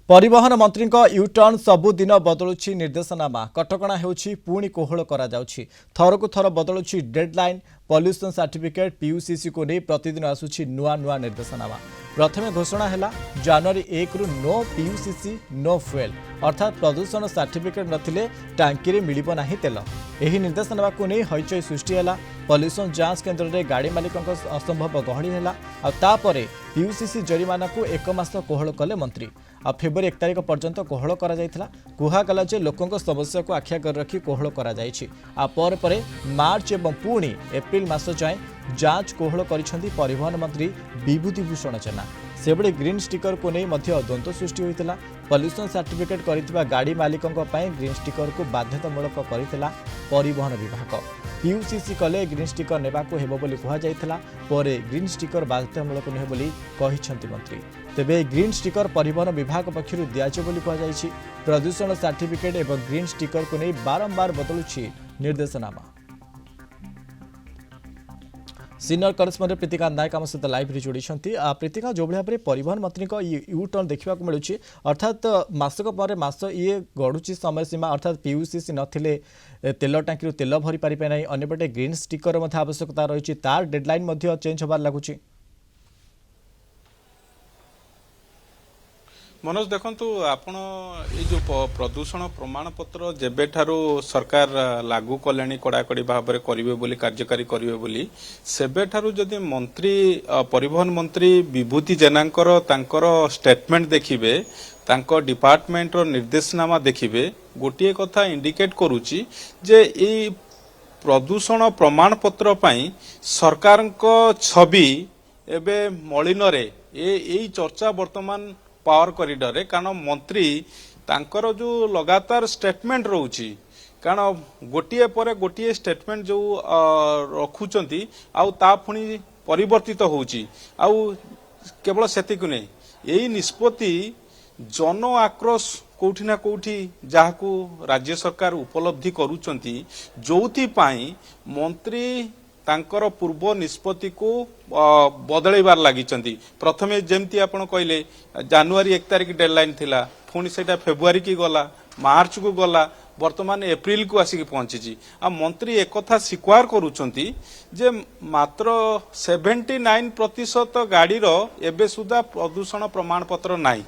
परिवहन मंत्री यूटर्न सबुदिन बदलुची निर्देशनामा कटकणा होउछि पुणी कोहल करा जाउछि थरकु थर बदलुची डेडलाइन पॉल्यूशन सर्टिफिकेट पीयूसीसी को नहीं प्रतिदिन आसुछि नुआ नुआ निर्देशनामा प्रथमे घोषणा है जनवरी 1 रु नो पीयूसीसी नो फ्यूएल अर्थात प्रदूषण सर्टिफिकेट नथिले टांकी रे मिलिबो नाही तेल एही निर्देशनामा को नहीं हईचई सृष्टि है पॉल्यूशन जांच केन्द्र में गाड़ी मालिकों असंभव गहली है पीयूसीसी जरिमाना को एक मास कोहल कले मंत्री आ फेब्रुआरी 1 तारिख पर्यंत कोहल करा जायथिला कुहागला जे लोकों समस्या को आख्या कर रखी कोहल करा जायछि आ पर मार्च एवं पुणी एप्रिल मास जाए जांच कोहल करिसेंती परिवहन मंत्री विभूति भूषण जेना सेबड़ी ग्रीन स्टिकर को नहीं मध्य द्वंद्व सृष्टि होइतिला पॉल्यूशन सर्टिफिकेट करिथिबा गाड़ी मालिकों ग्रीन स्टिकर को बाध्यतामूलक करिथिला परिवहन विभाग पीयूसीसी कले ग्रीन स्टिकर नेबाको हेबो बोली कहा जायथिला पर ग्रीन स्टिकर बाध्यतामूलक नहे बोली कहिसेंती मंत्री तेबे ग्रीन स्टिकर परिवहन विभाग पक्षरु दियाजे बोली कहा जायछि प्रदूषण सर्टिफिकेट एवं ग्रीन स्टिकर को नहीं बारंबार बदलुछि निर्देशनामा सीनियर करेस्पॉन्डेंट प्रीतिका नायक आम सहित लाइव रे जोड़ी प्रीतिका जो भाव में परिवहन मंत्री यू टर्न देखा मिलूँ अर्थात मासक पर मास ये गढ़ुची समय सीमा अर्थात पीयूसीसी नथिले तेल टांकी तेल भरी पारे ना अंपटे ग्रीन स्टिकर आवश्यकता रही तार डेडलाइन चेंज होबार लगुच मनोज देखंतु आपण ये जो प्रदूषण प्रमाण पत्र जेबे ठारू सरकार लागू कल्याणी कड़ाकड़ी भाव में करिवे बोली कार्यकारी करिवे बोली सेबे ठारू जदि मंत्री परिवहन मंत्री विभूति जेनांकर तांकर स्टेटमेंट देखिबे तांको डिपार्टमेंट रो निर्देशनामा देखिबे गोटिए कथा इंडिकेट करूची जे ई प्रदूषण प्रमाण पत्र पई सरकार को छवि एबे मलिन रे ए चर्चा वर्तमान पावर कॉरिडोर रे कारण मंत्री तांकर जो लगातार स्टेटमेंट रोची कारण गोटिए पर गोटिए स्टेटमेंट जो रखुचंती आउ ता पुनी परिवर्तित होची आउ केवल सेतिकु नै एई निष्पत्ति जन आक्रोश कोठी ना कोठी जाहाकू राज्य सरकार उपलब्धि करूचंती जोथि पाई मंत्री तांकर पूर्व निष्पत्ति को बदलैबार लागिचंती प्रथमे जेमती आपण कहले जनवरी 1 तारिख डेडलाइन थिला पुणी सेटा फेब्रुआरी की गला मार्च को गला वर्तमान एप्रिल को आसिक पहुंची आ मंत्री एक कथा स्वीकार करूचंती जे मात्र 79% गाड़ी रो एबे सुधा प्रदूषण प्रमाण पत्र नाही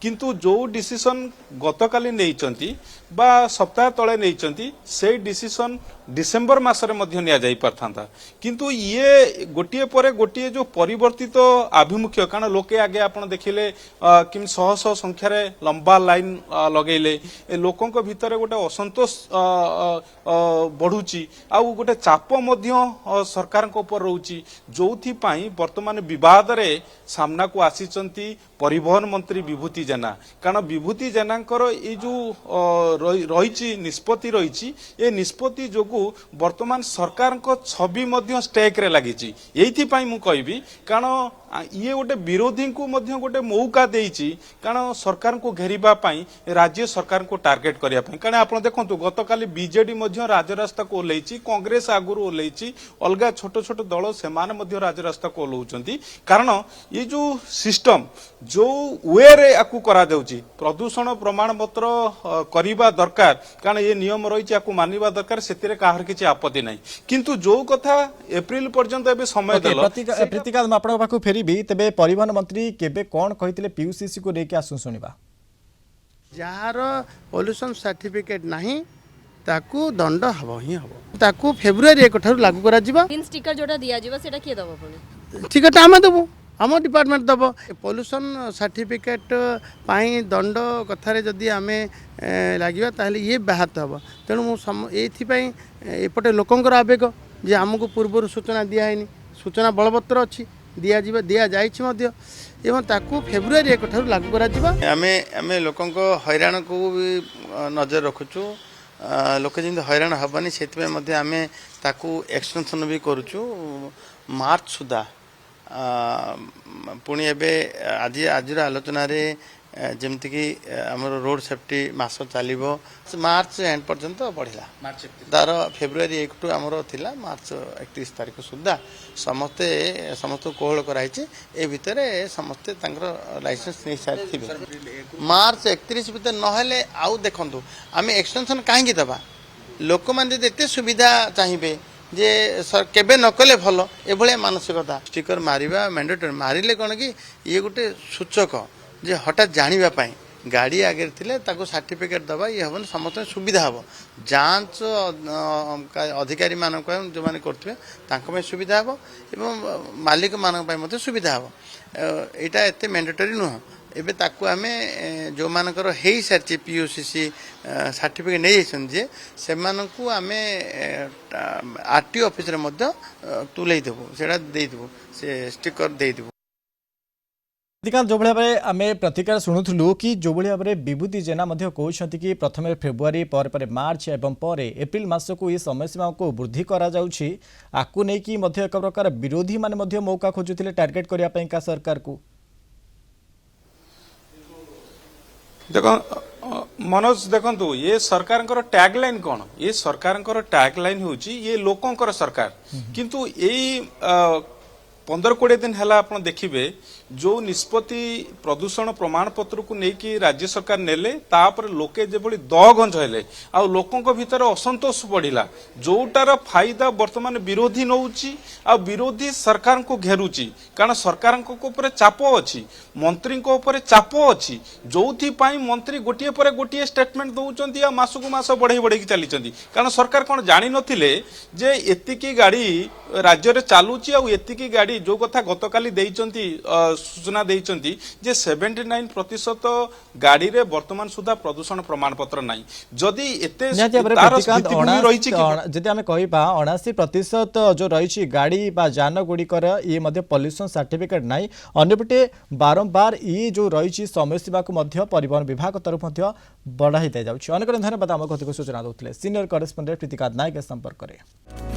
किंतु जो डिसीजन गतकाली नैचंती बा सप्ताह तले नैचंती से डिसीजन डिसेंबर मासरे मध्य निया जाई परथांता किंतु ये गोटिए परे गोटिए जो परिवर्तित आभिमुख्य कारण लोके आगे आपण देखिले किम शह शह संख्या रे लंबा लाइन लगेले ए लोकों को भीतर गोटे असंतोष बढ़ुची आ गोटे चाप मध्य सरकार को ऊपर रहउची जोथि पाई वर्तमान विवाद रे सामना को आसीचंती परिवहन मंत्री विभूति जेना कारण विभूति जेनांकर ए जो रही निष्पत्ति रही ए निष्पत्ति जो वर्तमान सरकार को छवि मध्य स्टेक रे लगी एइथिपाई मु कहबी कारण ये गोटे विरोधी को मध्य गोटे मौका देइछि कारण सरकार को घेरिबा पाई राज्य सरकार को टार्गेट करिया पाई कारण आपण देखंतु गतकाली बीजेडी मध्य राजरास्ता को ओलैछि कांग्रेस आगुरु ओलैछि अलगा छोट छोट दल सेमाने मध्य राजरास्ता को ओलौचंती कारण ये जो सिस्टम जो वे रे आकु करा जाउछि प्रदूषण प्रमाण पत्र करिबा दरकार कारण ये नियम रहिछि आकु मानिबा दरकार सेतिरे काहर किछि आपत्ति नाही किंतु जो कथा एप्रिल पर्यंत एबे समय देलो प्रीतिका आपण पाखु फेरी भी तेबे परिवहन मंत्री केबे कोन कहितले पीयूसीसी को लेके आसु सुनिबा जार पॉल्यूशन सर्टिफिकेट नाही ताकू दंड हबो ही हबो ताकू फेब्रुआरी 1 ठारु लागू करा जिबा ग्रीन स्टिकर जोटा दिया जिबा सेटा के दबो पुनी ठीक है आम देबो आम डिपार्टमेंट दबो पॉल्यूशन सर्टिफिकेट पाई दंड कथारे जदि आमे लागिबा ताहले ये बाहत हबो तेणु मु एथि एपटे लोकंकर आवेग जे आमको पूर्व सूचना दिया हैनी सूचना बलवत्तर अच्छी दिया जाइछि मध्य एवं ताकू फेब्रुआरी 1 ठारु लागू करा जिबा आमे लोकन को हैरान को भी नजर रखुछु लोके जिंद हैरान हबानी सेति मध्य आमे ताकू एक्सटेंशन भी करूछु मार्च सुधा पुणी एबे आज आलोचना रे ଯେମିତିକି ଆମର ରୋଡ୍ ସେଫ୍ଟି ମାସ ଚାଲିବ ମାର୍ଚ୍ଚ ଏଣ୍ଡ ପର୍ଯ୍ୟନ୍ତ ବଢ଼ିଲା ତାର ଫେବୃଆରୀ 1 ଠୁ ଆମର ଥିଲା ମାର୍ଚ୍ଚ 31 ତାରିଖ ସୁଦ୍ଧା ସମସ୍ତଙ୍କୁ କୋହଳ କରାଯାଇଛି ଏ ଭିତରେ ସମସ୍ତେ ତାଙ୍କର ଲାଇସେନ୍ସ ନେଇସାରିଥିବେ ମାର୍ଚ୍ଚ 31 ଭିତରେ ନହେଲେ ଆଉ ଦେଖନ୍ତୁ ଆମେ ଏକ୍ସଟେନସନ୍ କାହିଁକି ଦେବା ଲୋକମାନେ ଯଦି ଏତେ ସୁବିଧା ଚାହିଁବେ ଯେ କେବେ ନ କଲେ ଭଲ ଏଭଳିଆ ମାନସିକତା ଷ୍ଟିକର ମାରିବା ମ୍ୟାଣ୍ଡେଟୋରୀ ମାରିଲେ କ'ଣ କି ଇଏ ଗୋଟେ ସୂଚକ ଯେ ହଠାତ୍ ଜାଣିବା ପାଇଁ ଗାଡ଼ି ଆଗରେ ଥିଲେ ତାକୁ ସାର୍ଟିଫିକେଟ୍ ଦେବା ଇଏ ହେବନି ସମସ୍ତଙ୍କୁ ସୁବିଧା ହେବ ଯାଞ୍ଚ ଅଧିକାରୀମାନଙ୍କ ପାଇଁ ଯେଉଁମାନେ କରୁଥିବେ ତାଙ୍କ ପାଇଁ ସୁବିଧା ହେବ ଏବଂ ମାଲିକମାନଙ୍କ ପାଇଁ ମଧ୍ୟ ସୁବିଧା ହେବ ଏଇଟା ଏତେ ମ୍ୟାଣ୍ଡେଟୋରୀ ନୁହଁ ଏବେ ତାକୁ ଆମେ ଯେଉଁମାନଙ୍କର ହେଇସାରିଛି PUCC ସାର୍ଟିଫିକେଟ୍ ନେଇଯାଇଛନ୍ତି ଯେ ସେମାନଙ୍କୁ ଆମେ RTO ଅଫିସରେ ମଧ୍ୟ ତୁଲେଇ ଦେବୁ ସେଇଟା ଦେଇଦେବୁ ସେ ଷ୍ଟିକର ଦେଇଦେବୁ अधिकांश जो भाव में आम प्रतिक्रिया शुणुलु कि जो भाव में विभूति जेना कहते कि प्रथम फेब्रुआरी पर मार्च एवं पर एप्रिल मासक ये समय सीमा को वृद्धि आपको नहीं एक प्रकार विरोधी माने मौका खोजुते टार्गेट करने का सरकार को देखो मनोज देखंतु ये सरकार टैगलाइन कौन ये सरकार टैगलाइन हूँ ये लोकंकर सरकार किंतु यही 15-20 दिन है आप देखिए जो निष्पत्ति प्रदूषण प्रमाण पत्र को लेकिन राज्य सरकार नेले तापर लोके जो दहगंज हेले आ लोकों भीतर असंतोष बढ़िला जोटार फायदा वर्तमान विरोधी नौची आ विरोधी सरकार को घेरुची कारण सरकार ऊपर चाप अच्छी मंत्री चाप अच्छी जो मंत्री गोटे पर गोटे स्टेटमेंट दौरान आ मासकु मास बढ़ई बढ़ई चली कारण सरकार कौन जानी नथिले जे एतिकी गाड़ी राज्य में चलुची आ एतिकी गाड़ी जो कथा गतकाली देइचंती सूचना देइचंती जे 79% गाड़ी रे वर्तमान सुधा प्रदूषण प्रमाण पत्र नाही जदि एते तार स्थितिभूमि रहिछि कि जदि आमे कहिबा 79% जो रहिछि गाड़ी बा यान गुड़िकर ये मध्य पॉल्यूशन सर्टिफिकेट नाही अन्यपटे बारंबार ये जो रहिछि समय सीमा को मध्य परिवहन विभाग तरफ मध्य बढ़ाई दे जाउछि अनेक धन्यवाद आम कथक सूचना दउतले सीनियर करेस्पोंडेंट प्रीतिकांत नायक संपर्क करे।